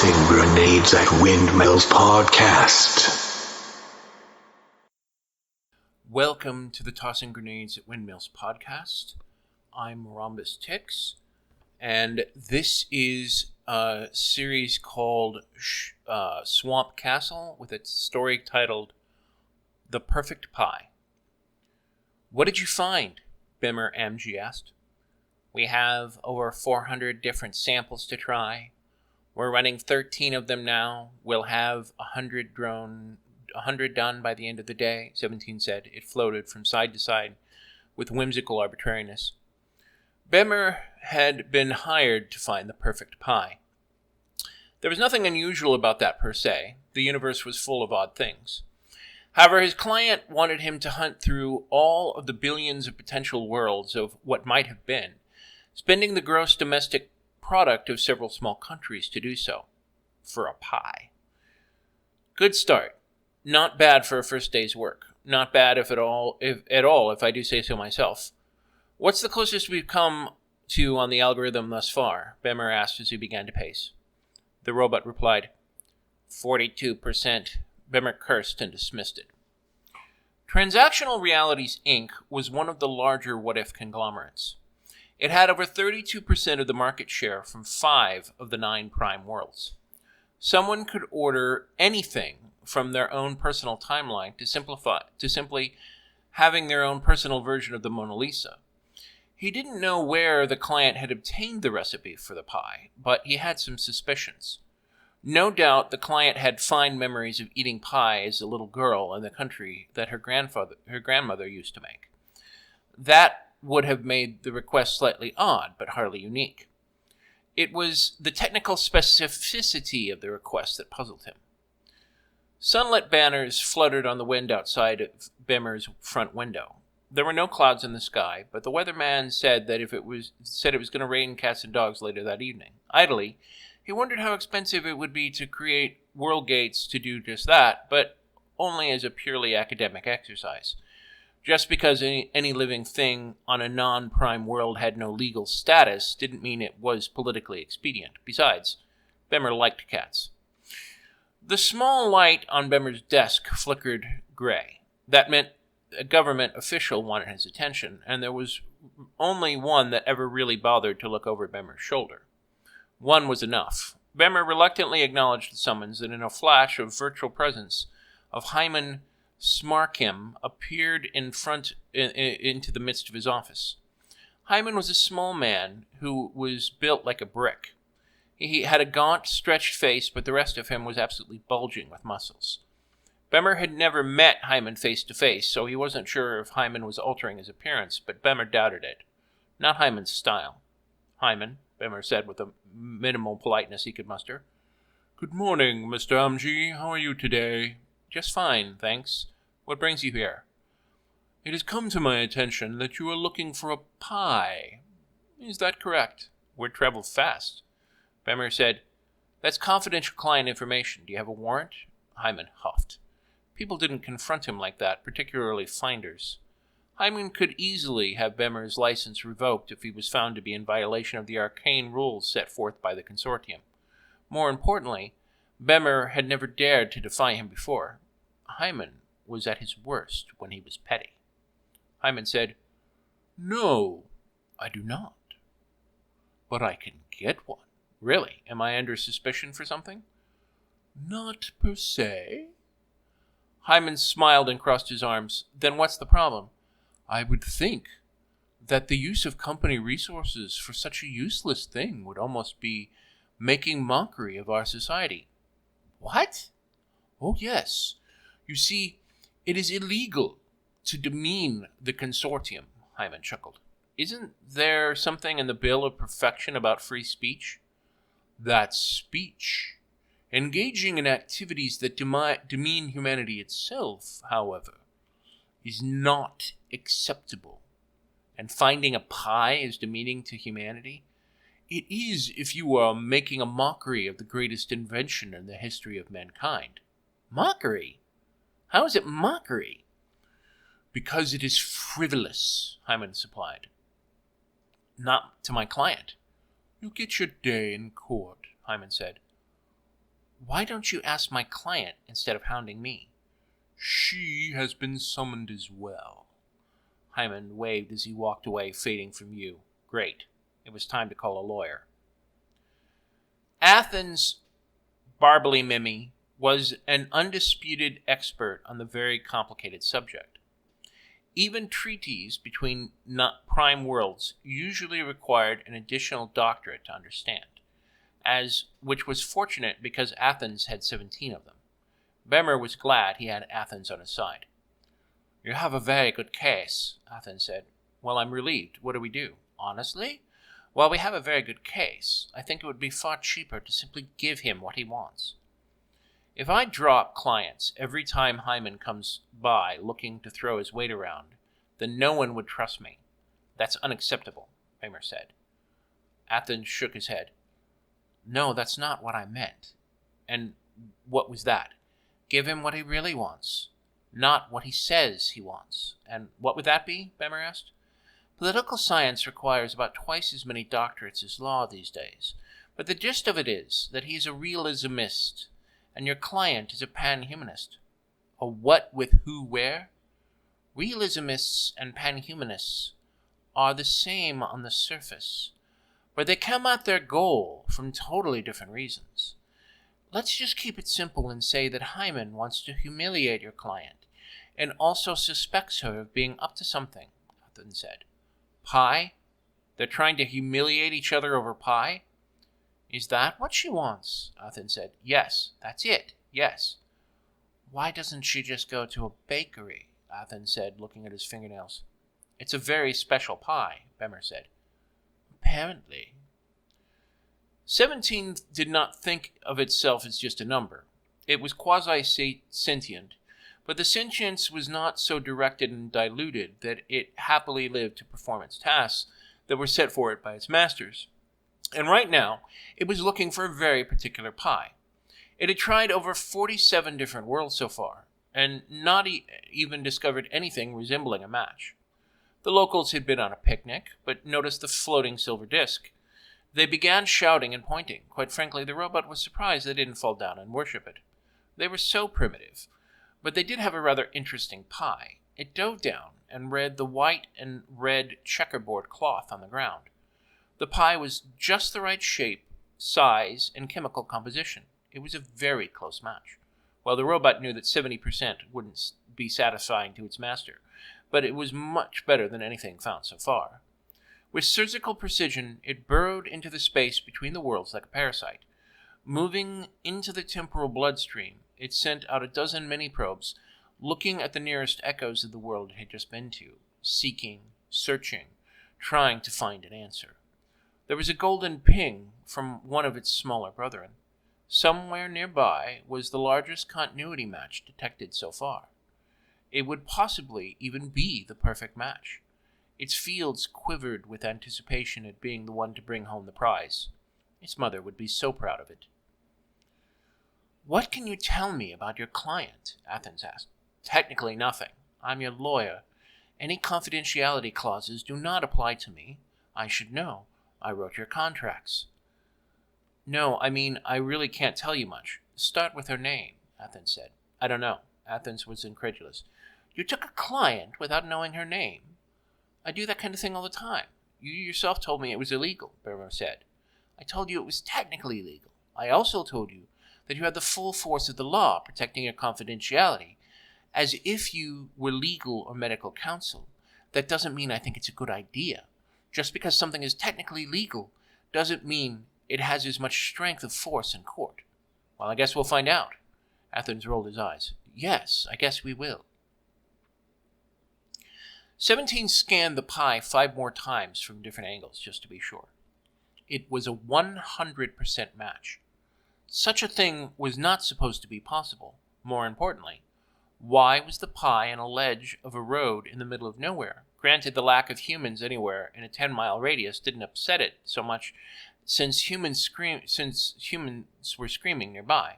Tossing Grenades at Windmills podcast. Welcome to the Tossing Grenades at Windmills podcast. I'm Rhombus Tix, and this is a series called Swamp Castle with its story titled The Perfect Pie. What did you find? Bimmer MG asked. We have over 400 different samples to try. We're running 13 of them now. We'll have 100 done by the end of the day, 17 said. It floated from side to side with whimsical arbitrariness. Bimmer had been hired to find the perfect pie. There was nothing unusual about that per se. The universe was full of odd things. However, his client wanted him to hunt through all of the billions of potential worlds of what might have been, spending the gross domestic product of several small countries to do so. For a pie. Good start. Not bad for a first day's work. Not bad if I do say so myself. What's the closest we've come to on the algorithm thus far? Bimmer asked as he began to pace. The robot replied, 42%. Bimmer cursed and dismissed it. Transactional Realities, Inc. was one of the larger what-if conglomerates. It had over 32% of the market share from 5 of the 9 prime worlds. Someone could order anything from their own personal timeline to simply having their own personal version of the Mona Lisa. He didn't know where the client had obtained the recipe for the pie, but he had some suspicions. No doubt the client had fond memories of eating pie as a little girl in the country that her grandmother used to make. That would have made the request slightly odd, but hardly unique. It was the technical specificity of the request that puzzled him. Sunlit banners fluttered on the wind outside of Bimmer's front window. There were no clouds in the sky, but the weatherman said that it was going to rain cats and dogs later that evening. Idly, he wondered how expensive it would be to create world gates to do just that, but only as a purely academic exercise. Just because any living thing on a non-prime world had no legal status didn't mean it was politically expedient. Besides, Bimmer liked cats. The small light on Bimmer's desk flickered gray. That meant a government official wanted his attention, and there was only one that ever really bothered to look over Bimmer's shoulder. One was enough. Bimmer reluctantly acknowledged the summons, and in a flash of virtual presence of Hyman Smarkim appeared into the midst of his office. Hyman was a small man who was built like a brick. He had a gaunt, stretched face, but the rest of him was absolutely bulging with muscles. Bimmer had never met Hyman face to face, so he wasn't sure if Hyman was altering his appearance, but Bimmer doubted it. Not Hyman's style. Hyman, Bimmer said with the minimal politeness he could muster. Good morning, Mr. MG. How are you today? Just fine, thanks. What brings you here? It has come to my attention that you are looking for a pie. Is that correct? Word traveled fast. Bimmer said, That's confidential client information. Do you have a warrant? Hyman huffed. People didn't confront him like that, particularly finders. Hyman could easily have Bimmer's license revoked if he was found to be in violation of the arcane rules set forth by the consortium. More importantly, Bimmer had never dared to defy him before. Hyman was at his worst when he was petty. Hyman said, No, I do not. But I can get one. Really? Am I under suspicion for something? Not per se. Hyman smiled and crossed his arms. Then what's the problem? I would think that the use of company resources for such a useless thing would almost be making mockery of our society. What? Oh, yes. You see, it is illegal to demean the consortium, Hyman chuckled. Isn't there something in the Bill of Perfection about free speech? That's speech. Engaging in activities that demean humanity itself, however, is not acceptable. And finding a pie is demeaning to humanity? It is if you are making a mockery of the greatest invention in the history of mankind. Mockery? How is it mockery? Because it is frivolous, Hyman supplied. Not to my client. You get your day in court, Hyman said. Why don't you ask my client instead of hounding me? She has been summoned as well. Hyman waved as he walked away, fading from view. Great. It was time to call a lawyer. Athens' Bartlemy was an undisputed expert on the very complicated subject. Even treaties between prime worlds usually required an additional doctorate to understand, which was fortunate because Athens had 17 of them. Bemer was glad he had Athens on his side. You have a very good case, Athens said. Well, I'm relieved. What do we do? Honestly? While we have a very good case, I think it would be far cheaper to simply give him what he wants. If I drop clients every time Hyman comes by looking to throw his weight around, then no one would trust me. That's unacceptable, Bemer said. Athens shook his head. No, that's not what I meant. And what was that? Give him what he really wants, not what he says he wants. And what would that be? Bemer asked. Political science requires about twice as many doctorates as law these days, but the gist of it is that he's a realismist, and your client is a panhumanist. A what with who where? Realismists and panhumanists are the same on the surface, but they come at their goal from totally different reasons. Let's just keep it simple and say that Hyman wants to humiliate your client, and also suspects her of being up to something, Athens said. Pie? They're trying to humiliate each other over pie? Is that what she wants? Athens said. Yes, that's it, yes. Why doesn't she just go to a bakery? Athens said, looking at his fingernails. It's a very special pie, Bemer said. Apparently. 17 did not think of itself as just a number. It was quasi-sentient, but the sentience was not so directed and diluted that it happily lived to perform its tasks that were set for it by its masters. And right now, it was looking for a very particular pie. It had tried over 47 different worlds so far, and not even discovered anything resembling a match. The locals had been on a picnic, but noticed the floating silver disc. They began shouting and pointing. Quite frankly, the robot was surprised they didn't fall down and worship it. They were so primitive. But they did have a rather interesting pie. It dove down and read the white and red checkerboard cloth on the ground. The pie was just the right shape, size, and chemical composition. It was a very close match. Well, the robot knew that 70% wouldn't be satisfying to its master, but it was much better than anything found so far. With surgical precision, it burrowed into the space between the worlds like a parasite. Moving into the temporal bloodstream, it sent out a dozen mini-probes, looking at the nearest echoes of the world it had just been to, seeking, searching, trying to find an answer. There was a golden ping from one of its smaller brethren. Somewhere nearby was the largest continuity match detected so far. It would possibly even be the perfect match. Its fields quivered with anticipation at being the one to bring home the prize. Its mother would be so proud of it. What can you tell me about your client? Athens asked. Technically nothing. I'm your lawyer. Any confidentiality clauses do not apply to me. I should know. I wrote your contracts. No, I really can't tell you much. Start with her name, Athens said. I don't know. Athens was incredulous. You took a client without knowing her name? I do that kind of thing all the time. You yourself told me it was illegal, Bemer said. I told you it was technically legal. I also told you that you had the full force of the law protecting your confidentiality, as if you were legal or medical counsel. That doesn't mean I think it's a good idea. Just because something is technically legal doesn't mean it has as much strength of force in court. Well, I guess we'll find out. Athens rolled his eyes. Yes, I guess we will. 17 scanned the pie 5 more times from different angles, just to be sure. It was a 100% match. Such a thing was not supposed to be possible. More importantly, why was the pie on a ledge of a road in the middle of nowhere? Granted, the lack of humans anywhere in a 10-mile radius didn't upset it so much since humans were screaming nearby.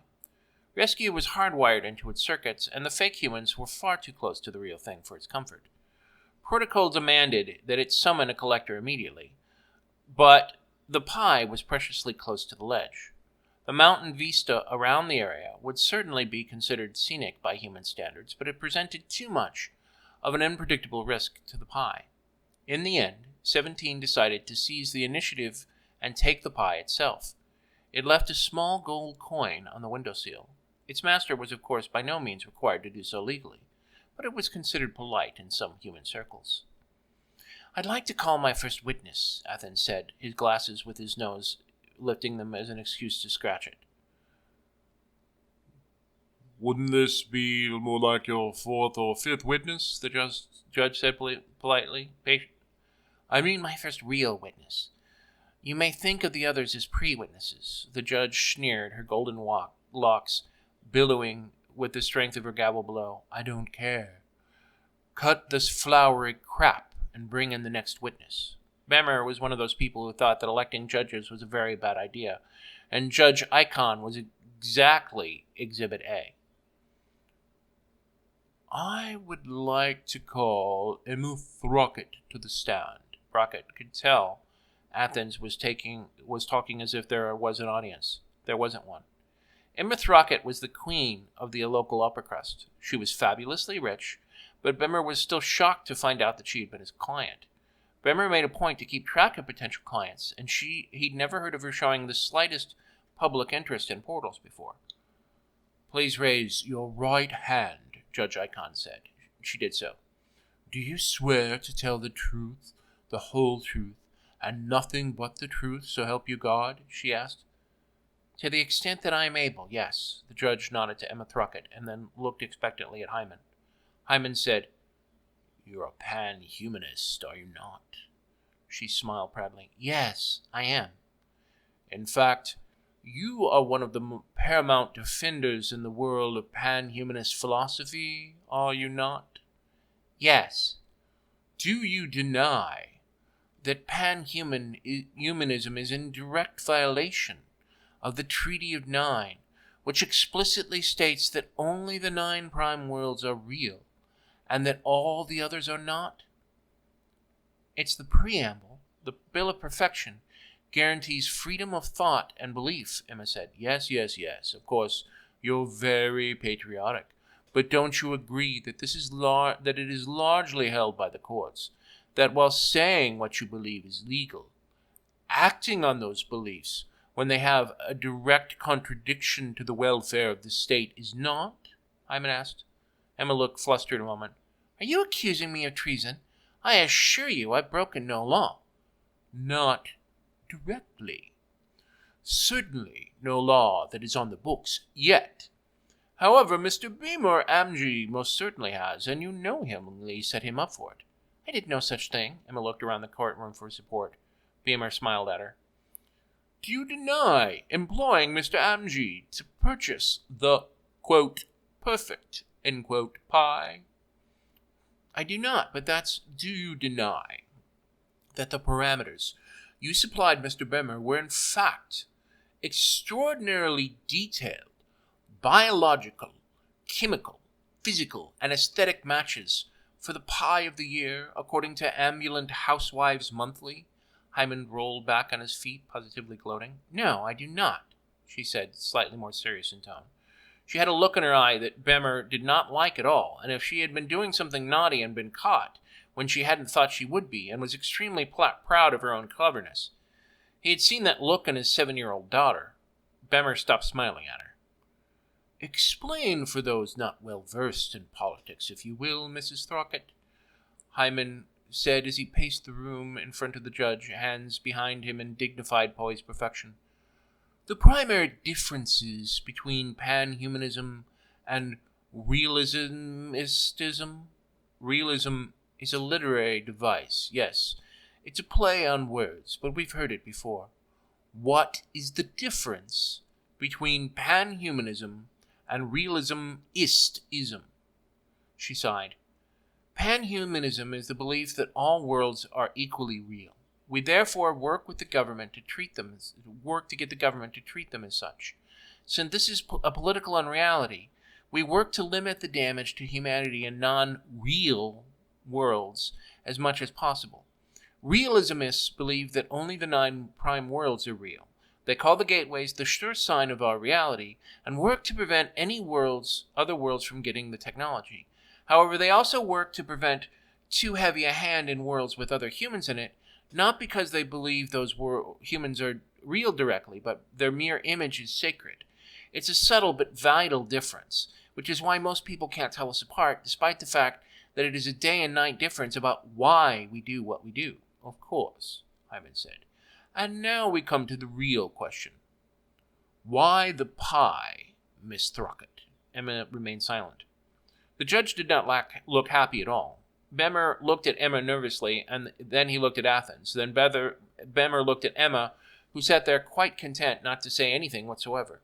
Rescue was hardwired into its circuits, and the fake humans were far too close to the real thing for its comfort. Protocol demanded that it summon a collector immediately, but the pie was preciously close to the ledge. The mountain vista around the area would certainly be considered scenic by human standards, but it presented too much of an unpredictable risk to the pie. In the end, 17 decided to seize the initiative and take the pie itself. It left a small gold coin on the windowsill. Its master was, of course, by no means required to do so legally, but it was considered polite in some human circles. "I'd like to call my first witness," Athens said, his glasses with his nose, lifting them as an excuse to scratch it. "Wouldn't this be more like your fourth or fifth witness?" the judge said politely. "I mean my first real witness. You may think of the others as pre-witnesses." The judge sneered, her golden locks billowing with the strength of her gavel blow. "I don't care. Cut this flowery crap and bring in the next witness." Bemmer was one of those people who thought that electing judges was a very bad idea, and Judge Icon was exactly Exhibit A. "I would like to call Emma Throckett to the stand." Throckett could tell Athens was talking as if there was an audience. There wasn't one. Emma Throckett was the queen of the local upper crust. She was fabulously rich, but Bemmer was still shocked to find out that she had been his client. Bemmer made a point to keep track of potential clients, and he'd never heard of her showing the slightest public interest in portals before. "Please raise your right hand," Judge Icon said. She did so. "Do you swear to tell the truth, the whole truth, and nothing but the truth, so help you God?" she asked. "To the extent that I am able, yes." The judge nodded to Emma Throckett and then looked expectantly at Hyman. Hyman said, "You're a pan-humanist, are you not?" She smiled proudly. "Yes, I am." "In fact, you are one of the paramount defenders in the world of pan-humanist philosophy, are you not?" "Yes." "Do you deny that pan-humanism is in direct violation of the Treaty of Nine, which explicitly states that only the 9 prime worlds are real, and that all the others are not?" "It's the preamble. The Bill of Perfection guarantees freedom of thought and belief," Emma said. Yes. Of course, you're very patriotic. But don't you agree that that it is largely held by the courts, that while saying what you believe is legal, acting on those beliefs when they have a direct contradiction to the welfare of the state is not?" Hyman asked. Emma looked flustered a moment. "Are you accusing me of treason? I assure you I've broken no law." "Not directly. Certainly no law that is on the books yet. However, Mr. Beamer Amji most certainly has, and you know him when Lee set him up for it." "I did no such thing." Emma looked around the courtroom for support. Beamer smiled at her. "Do you deny employing Mr. Amji to purchase the, quote, perfect, end quote, pie?" "I do not, but do you deny that the parameters you supplied Mr. Bemer were in fact extraordinarily detailed, biological, chemical, physical, and aesthetic matches for the pie of the year, according to Ambulant Housewives Monthly?" Hyman rolled back on his feet, positively gloating. "No, I do not," she said, slightly more serious in tone. She had a look in her eye that Bemer did not like at all, and if she had been doing something naughty and been caught when she hadn't thought she would be, and was extremely proud of her own cleverness. He had seen that look in his 7-year-old daughter. Bemer stopped smiling at her. "Explain for those not well versed in politics, if you will, Mrs. Throckett," Hyman said as he paced the room in front of the judge, hands behind him in dignified poised perfection. "The primary differences between pan-humanism and realismism. Realism is a literary device, yes. It's a play on words, but we've heard it before. What is the difference between pan-humanism and realismism?" She sighed. "Pan-humanism is the belief that all worlds are equally real. We therefore work to get the government to treat them as such. Since this is a political unreality, we work to limit the damage to humanity in non-real worlds as much as possible. Realismists believe that only the 9 prime worlds are real, They call the gateways the sure sign of our reality and work to prevent other worlds from getting the technology. However, they also work to prevent too heavy a hand in worlds with other humans in it, not because they believe those humans are real directly, but their mere image is sacred. It's a subtle but vital difference, which is why most people can't tell us apart, despite the fact that it is a day and night difference about why we do what we do. Of course, Hyman said. And now we come to the real question. Why the pie, Miss Throckett? Emma remained silent. The judge did not look happy at all. Bemmer looked at Emma nervously, and then he looked at Athens. Then Bemmer looked at Emma, who sat there quite content not to say anything whatsoever.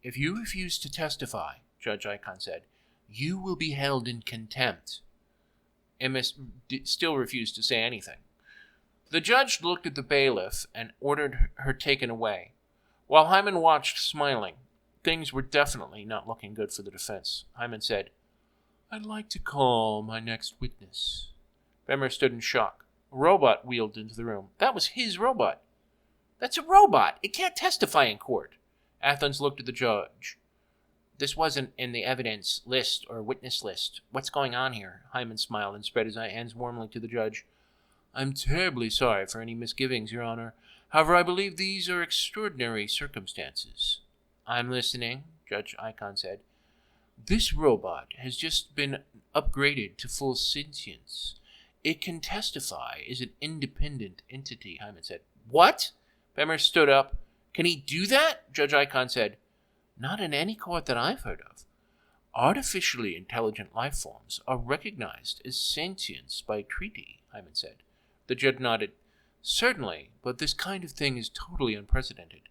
If you refuse to testify, Judge Icahn said, you will be held in contempt. Emma still refused to say anything. The judge looked at the bailiff and ordered her taken away. While Hyman watched, smiling, things were definitely not looking good for the defense. Hyman said, I'd like to call my next witness. Bemmer stood in shock. A robot wheeled into the room. That was his robot. That's a robot. It can't testify in court. Athens looked at the judge. This wasn't in the evidence list or witness list. What's going on here? Hyman smiled and spread his hands warmly to the judge. I'm terribly sorry for any misgivings, Your Honor. However, I believe these are extraordinary circumstances. I'm listening, Judge Icahn said. This robot has just been upgraded to full sentience. It can testify as an independent entity, Hyman said. What? Bemmer stood up. Can he do that? Judge Icahn said. Not in any court that I've heard of. Artificially intelligent life forms are recognized as sentience by treaty, Hyman said. The judge nodded. Certainly, but this kind of thing is totally unprecedented.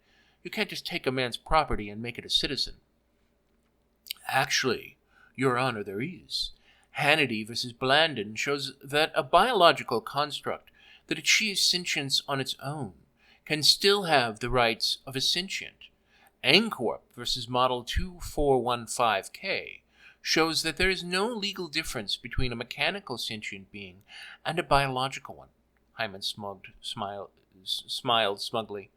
You can't just take a man's property and make it a citizen. Actually, Your Honor, there is. Hannity versus Blandon shows that a biological construct that achieves sentience on its own can still have the rights of a sentient. Ancorp versus Model 2415K shows that there is no legal difference between a mechanical sentient being and a biological one. Hyman smiled smugly.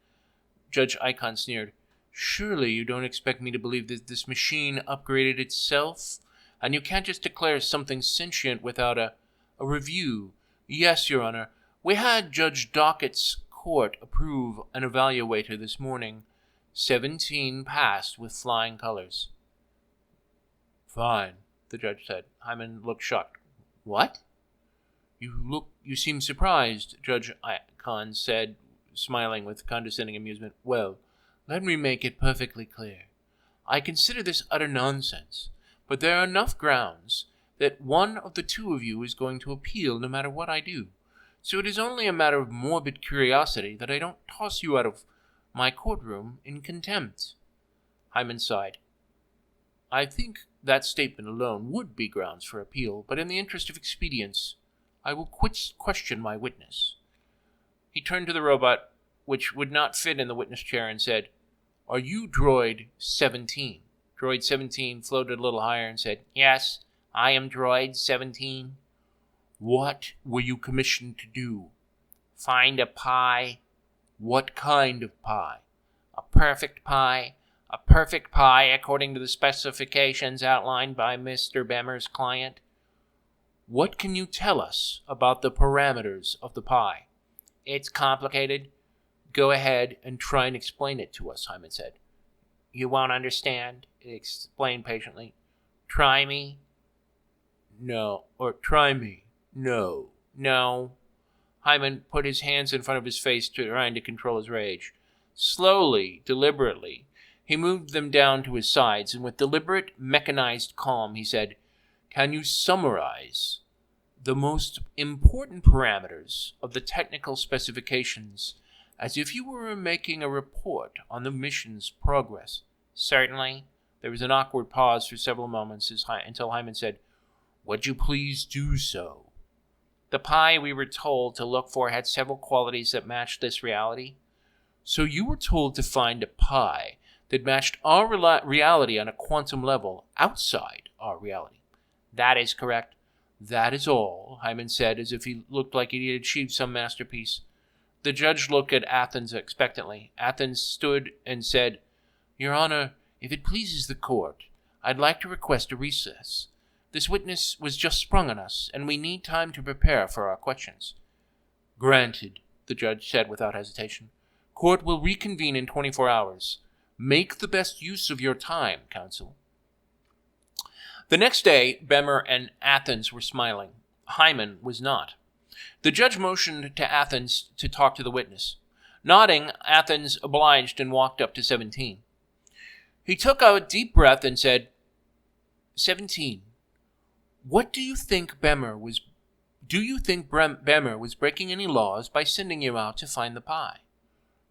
Judge Icahn sneered. Surely you don't expect me to believe that this machine upgraded itself? And you can't just declare something sentient without a review. Yes, Your Honor. We had Judge Dockett's court approve an evaluator this morning. 17 passed with flying colors. Fine, the judge said. Hyman looked shocked. What? You seem surprised, Judge Icahn said, smiling with condescending amusement. Well, let me make it perfectly clear. I consider this utter nonsense, but there are enough grounds that one of the two of you is going to appeal no matter what I do. So it is only a matter of morbid curiosity that I don't toss you out of my courtroom in contempt. Hyman sighed. I think that statement alone would be grounds for appeal, but in the interest of expedience, I will question my witness. He turned to the robot, which would not fit in the witness chair, and said, Are you Droid 17? Droid 17 floated a little higher and said, Yes, I am Droid 17. What were you commissioned to do? Find a pie. What kind of pie? A perfect pie. A perfect pie according to the specifications outlined by Mr. Bemmer's client. What can you tell us about the parameters of the pie? It's complicated. Go ahead and try and explain it to us, Hyman said. You won't understand, he explained patiently. Try me. No. Or try me. No. No. Hyman put his hands in front of his face, trying to control his rage. Slowly, deliberately, he moved them down to his sides, and with deliberate, mechanized calm, he said, Can you summarize the most important parameters of the technical specifications as if you were making a report on the mission's progress? Certainly. There was an awkward pause for several moments until Hyman said, Would you please do so? The pie we were told to look for had several qualities that matched this reality. So you were told to find a pie that matched our reality on a quantum level outside our reality. That is correct. That is all, Hyman said, as if he looked like he had achieved some masterpiece. The judge looked at Athens expectantly. Athens stood and said, "Your Honor, if it pleases the court, I'd like to request a recess. This witness was just sprung on us, and we need time to prepare for our questions." "Granted," the judge said without hesitation. "Court will reconvene in 24 hours. Make the best use of your time, counsel." The next day, Bemer and Athens were smiling. Hyman was not. The judge motioned to Athens to talk to the witness. Nodding, Athens obliged and walked up to 17. He took a deep breath and said, "17, what do you think Bemer was breaking any laws by sending you out to find the pie?"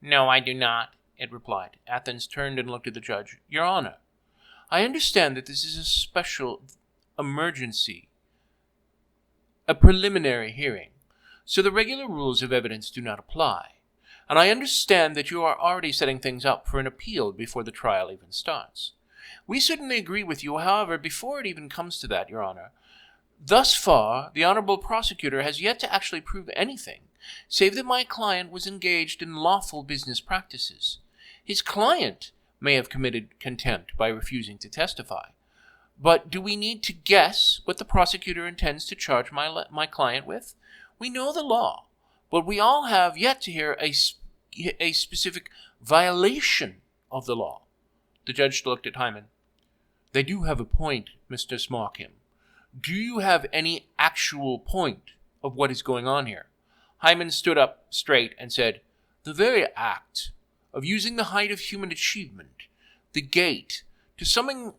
"No, I do not," it replied. Athens turned and looked at the judge. "Your Honor, I understand that this is a special emergency, a preliminary hearing, so the regular rules of evidence do not apply. And I understand that you are already setting things up for an appeal before the trial even starts. We certainly agree with you, however, before it even comes to that, Your Honor. Thus far, the honorable prosecutor has yet to actually prove anything, save that my client was engaged in lawful business practices. His client may have committed contempt by refusing to testify. But do we need to guess what the prosecutor intends to charge my client with? We know the law, but we all have yet to hear a specific violation of the law." The judge looked at Hyman. "They do have a point, Mr. Smarkham. Do you have any actual point of what is going on here?" Hyman stood up straight and said, "The very act of using the height of human achievement, the gate, to something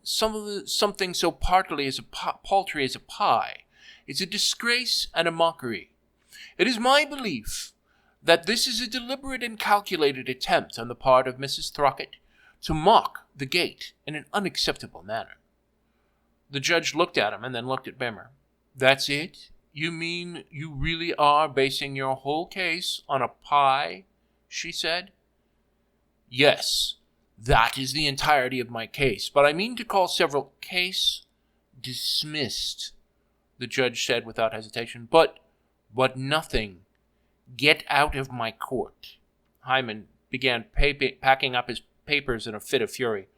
so paltry as a pie, is a disgrace and a mockery. It is my belief that this is a deliberate and calculated attempt on the part of Mrs. Throckett to mock the gate in an unacceptable manner." The judge looked at him and then looked at Bemer. "That's it? You mean you really are basing your whole case on a pie?" she said. "Yes, that is the entirety of my case, but I mean to call several case dismissed," the judge said without hesitation. But nothing. Get out of my court." Hyman began packing up his papers in a fit of fury.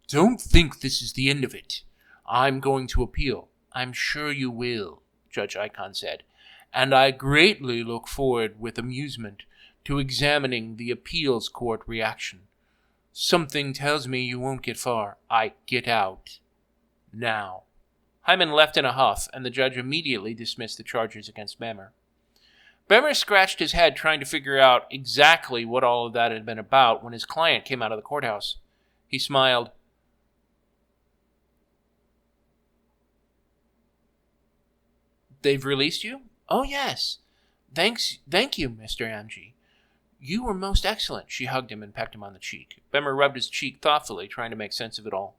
"Don't think this is the end of it. I'm going to appeal." "I'm sure you will," Judge Icahn said, "and I greatly look forward with amusement to examining the appeals court reaction. Something tells me you won't get far. Get out. Now." Hyman left in a huff, and the judge immediately dismissed the charges against Bemer. Bemer scratched his head trying to figure out exactly what all of that had been about when his client came out of the courthouse. He smiled. "They've released you?" "Oh, yes. Thank you, Mr. Angie. You were most excellent." She hugged him and pecked him on the cheek. Bemer rubbed his cheek thoughtfully, trying to make sense of it all.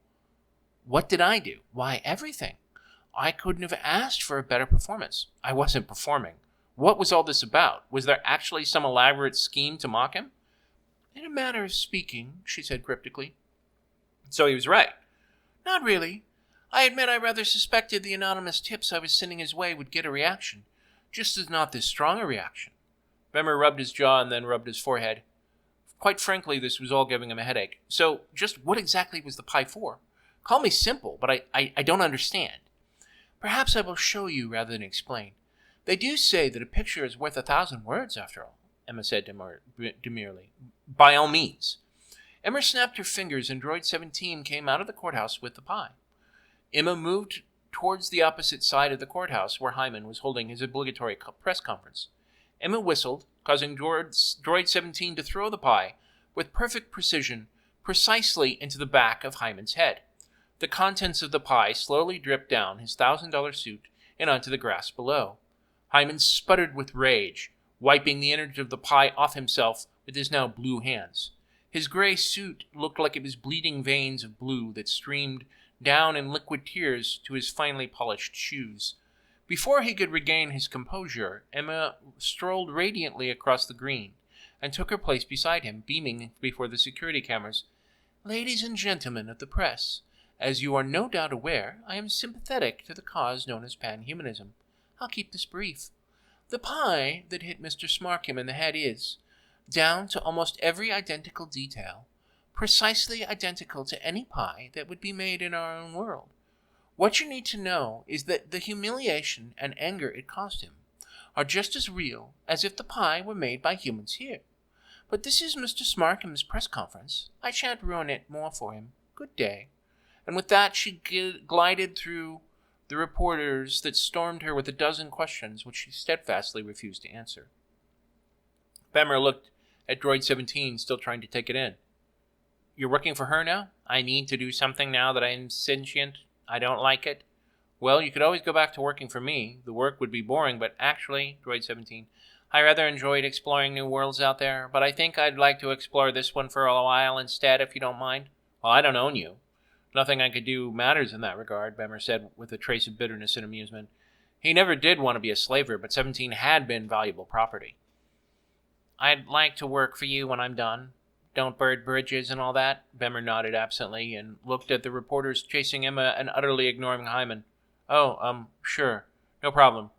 "What did I do?" "Why, everything. I couldn't have asked for a better performance." "I wasn't performing. What was all this about? Was there actually some elaborate scheme to mock him?" "In a manner of speaking," she said cryptically. "So he was right." "Not really. I admit I rather suspected the anonymous tips I was sending his way would get a reaction, just as not this strong a reaction." Bemer rubbed his jaw and then rubbed his forehead. Quite frankly, this was all giving him a headache. "So, just what exactly was the pie for? Call me simple, but I don't understand." "Perhaps I will show you rather than explain. They do say that a picture is worth 1,000 words, after all," Emma said demurely. "By all means." Emma snapped her fingers, and Droid 17 came out of the courthouse with the pie. Emma moved towards the opposite side of the courthouse, where Hyman was holding his obligatory press conference. Emma whistled, causing Droid 17 to throw the pie, with perfect precision, precisely into the back of Hyman's head. The contents of the pie slowly dripped down his $1,000 suit and onto the grass below. Hyman sputtered with rage, wiping the innards of the pie off himself with his now blue hands. His gray suit looked like it was bleeding veins of blue that streamed down in liquid tears to his finely polished shoes. Before he could regain his composure, Emma strolled radiantly across the green and took her place beside him, beaming before the security cameras. "Ladies and gentlemen of the press, as you are no doubt aware, I am sympathetic to the cause known as panhumanism. I'll keep this brief. The pie that hit Mr. Smarkham in the head is, down to almost every identical detail, precisely identical to any pie that would be made in our own world. What you need to know is that the humiliation and anger it caused him are just as real as if the pie were made by humans here. But this is Mr. Smarkham's press conference. I shan't ruin it more for him. Good day." And with that, she glided through the reporters that stormed her with a dozen questions which she steadfastly refused to answer. Bemmer looked at Droid 17, still trying to take it in. "You're working for her now? I need to do something now that I'm sentient. I don't like it." "Well, you could always go back to working for me. The work would be boring, but actually," Droid 17, "I rather enjoyed exploring new worlds out there, but I think I'd like to explore this one for a while instead, if you don't mind." "Well, I don't own you. Nothing I could do matters in that regard," Bemmer said with a trace of bitterness and amusement. He never did want to be a slaver, but 17 had been valuable property. "I'd like to work for you when I'm done. Don't burn bridges and all that?" Bemmer nodded absently and looked at the reporters chasing Emma and utterly ignoring Hyman. "Oh, sure. No problem.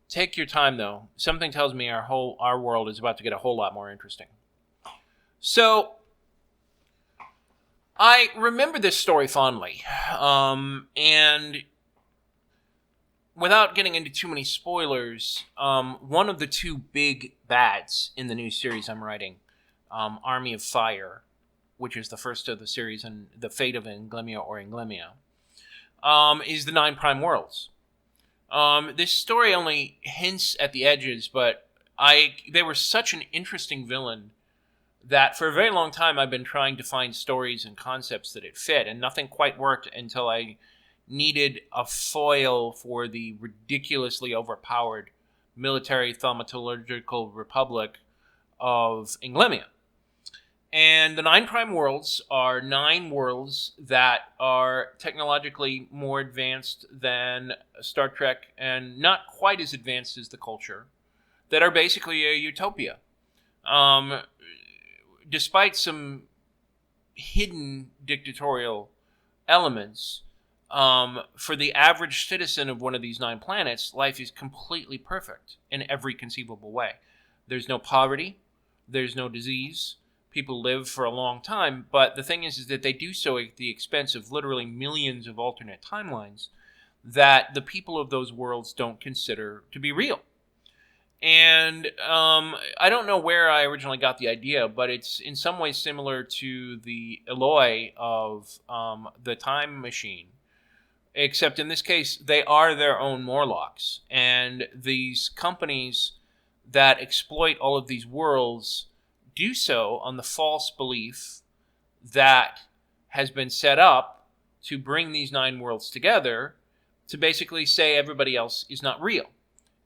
Take your time, though. Something tells me our world is about to get a whole lot more interesting." So, I remember this story fondly. And without getting into too many spoilers, one of the two big bads in the new series I'm writing, Army of Fire, which is the first of the series, and The Fate of Inglemia or Inglemia, is the 9 Prime Worlds. This story only hints at the edges, but they were such an interesting villain that for a very long time I've been trying to find stories and concepts that it fit, and nothing quite worked until I needed a foil for the ridiculously overpowered military thaumaturgical republic of Inglemia. And the 9 Prime Worlds are 9 worlds that are technologically more advanced than Star Trek and not quite as advanced as the culture, that are basically a utopia. Despite some hidden dictatorial elements, for the average citizen of one of these 9 planets, life is completely perfect in every conceivable way. There's no poverty, there's no disease, people live for a long time, but the thing is that they do so at the expense of literally millions of alternate timelines that the people of those worlds don't consider to be real. And I don't know where I originally got the idea, but it's in some ways similar to the Eloi of the Time Machine, except in this case, they are their own Morlocks. And these companies that exploit all of these worlds do so on the false belief that has been set up to bring these 9 worlds together to basically say everybody else is not real.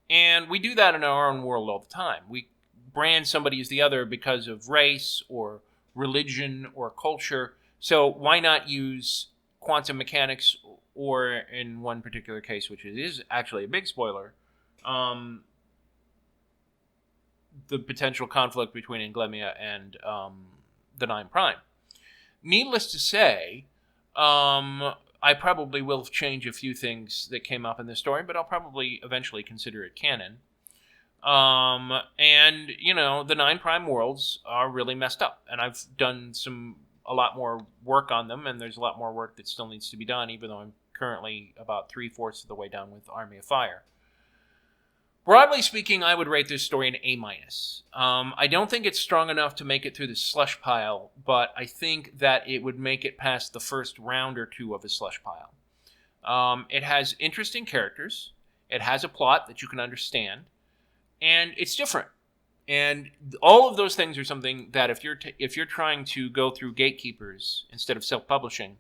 And we do that in our own world all the time. We brand somebody as the other because of race or religion or culture. So why not use quantum mechanics, or in one particular case, which is actually a big spoiler, the potential conflict between Inglemia and the 9 Prime. Needless to say, I probably will change a few things that came up in this story, but I'll probably eventually consider it canon. And, the 9 Prime Worlds are really messed up, and I've done a lot more work on them, and there's a lot more work that still needs to be done, even though I'm currently about 3/4 of the way done with Army of Fire. Broadly speaking, I would rate this story an A-. I don't think it's strong enough to make it through the slush pile, but I think that it would make it past the first round or two of a slush pile. It has interesting characters, it has a plot that you can understand, and it's different. And all of those things are something that if you're trying to go through gatekeepers instead of self-publishing,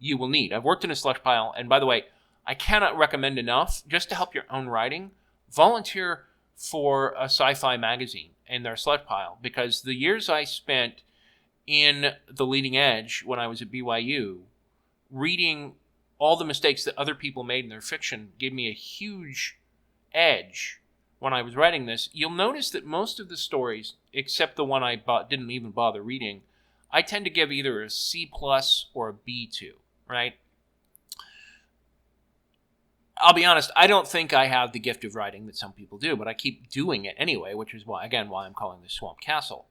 you will need. I've worked in a slush pile, and by the way, I cannot recommend enough, just to help your own writing, volunteer for a sci-fi magazine in their slush pile, because the years I spent in the leading edge when I was at BYU, reading all the mistakes that other people made in their fiction gave me a huge edge when I was writing this. You'll notice that most of the stories, except the one I didn't even bother reading, I tend to give either a C+ or a B to, right? I'll be honest, I don't think I have the gift of writing that some people do, but I keep doing it anyway, which is why I'm calling this Swamp Castle.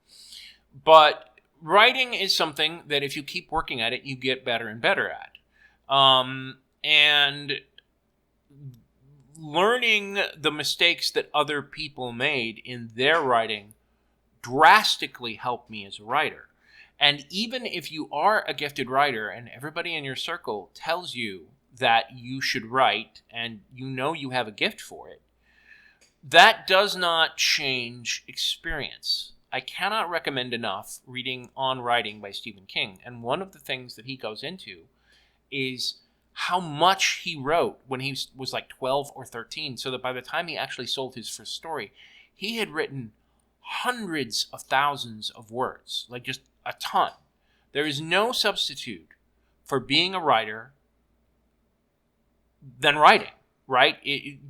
But writing is something that if you keep working at it, you get better and better at. And learning the mistakes that other people made in their writing drastically helped me as a writer. And even if you are a gifted writer and everybody in your circle tells you that you should write and you know you have a gift for it, that does not change experience. I cannot recommend enough reading On Writing by Stephen King. And one of the things that he goes into is how much he wrote when he was like 12 or 13, so that by the time he actually sold his first story, he had written hundreds of thousands of words, like just a ton. There is no substitute for being a writer than writing, right?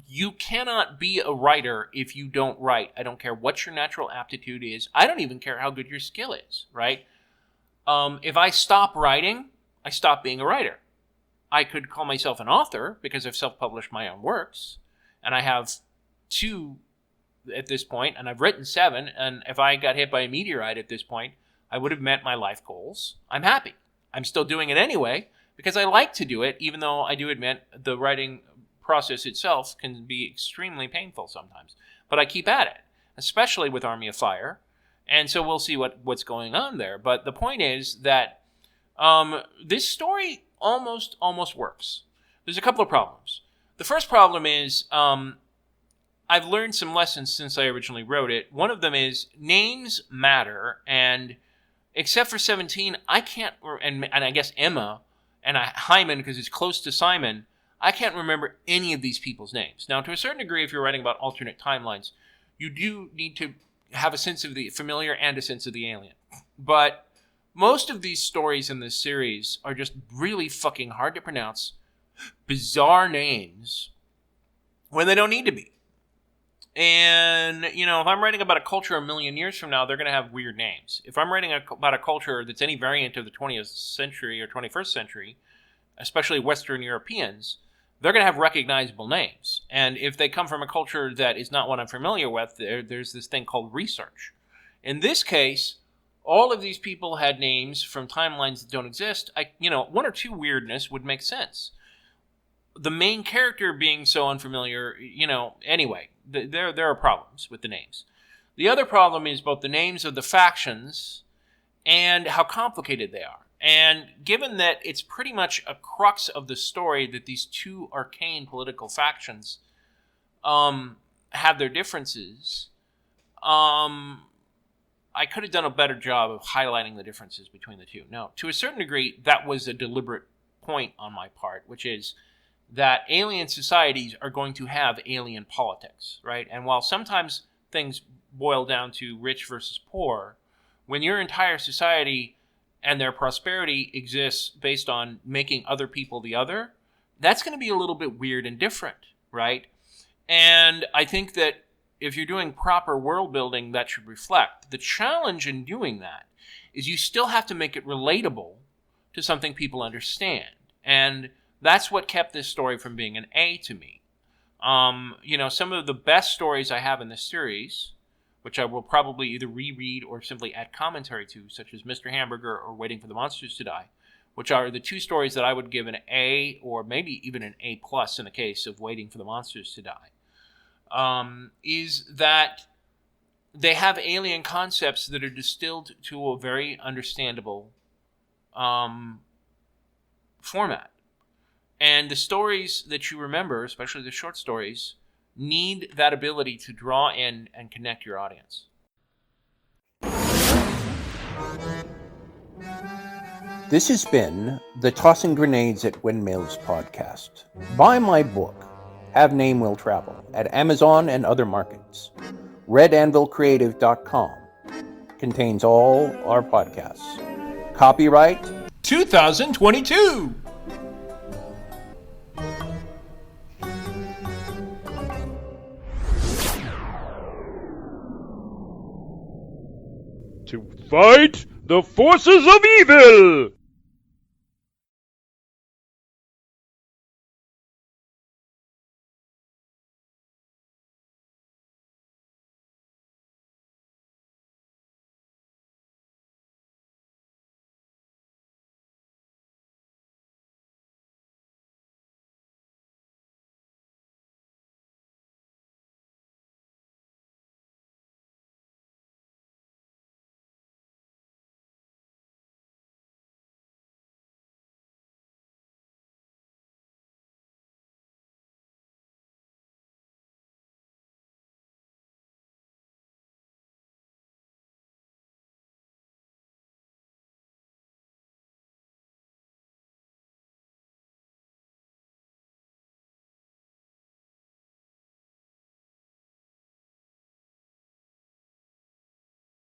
You cannot be a writer if you don't write. I don't care what your natural aptitude is. I don't even care how good your skill is, right? If I stop writing, I stop being a writer. I could call myself an author because I've self-published my own works, and I have 2 at this point, and I've written 7, and if I got hit by a meteorite at this point, I would have met my life goals. I'm happy. I'm still doing it anyway because I like to do it, even though I do admit the writing process itself can be extremely painful sometimes. But I keep at it, especially with Army of Fire, and so we'll see what's going on there. But the point is that this story almost works. There's a couple of problems. The first problem is I've learned some lessons since I originally wrote it. One of them is names matter, and except for 17, I can't, and I guess Emma, and Hyman, because it's close to Simon, I can't remember any of these people's names. Now, to a certain degree, if you're writing about alternate timelines, you do need to have a sense of the familiar and a sense of the alien. But most of these stories in this series are just really fucking hard to pronounce, bizarre names when they don't need to be. And, if I'm writing about a culture a million years from now, they're going to have weird names. If I'm writing about a culture that's any variant of the 20th century or 21st century, especially Western Europeans, they're going to have recognizable names. And if they come from a culture that is not one I'm familiar with, there's this thing called research. In this case, all of these people had names from timelines that don't exist. 1 or 2 weirdness would make sense. The main character being so unfamiliar, anyway, there are problems with the names. The other problem is both the names of the factions and how complicated they are. And given that it's pretty much a crux of the story that these 2 arcane political factions have their differences, I could have done a better job of highlighting the differences between the 2. Now, to a certain degree, that was a deliberate point on my part, which is that alien societies are going to have alien politics, right? And while sometimes things boil down to rich versus poor, when your entire society and their prosperity exists based on making other people the other, that's going to be a little bit weird and different, right? And I think that if you're doing proper world building, that should reflect. The challenge in doing that is you still have to make it relatable to something people understand. And that's what kept this story from being an A to me. Some of the best stories I have in this series, which I will probably either reread or simply add commentary to, such as Mr. Hamburger or Waiting for the Monsters to Die, which are the 2 stories that I would give an A or maybe even an A+ in the case of Waiting for the Monsters to Die, is that they have alien concepts that are distilled to a very understandable format. And the stories that you remember, especially the short stories, need that ability to draw in and connect your audience. This has been the Tossing Grenades at Windmills podcast. Buy my book, Have Name Will Travel, at Amazon and other markets. RedAnvilCreative.com contains all our podcasts. Copyright 2022! To fight the forces of evil!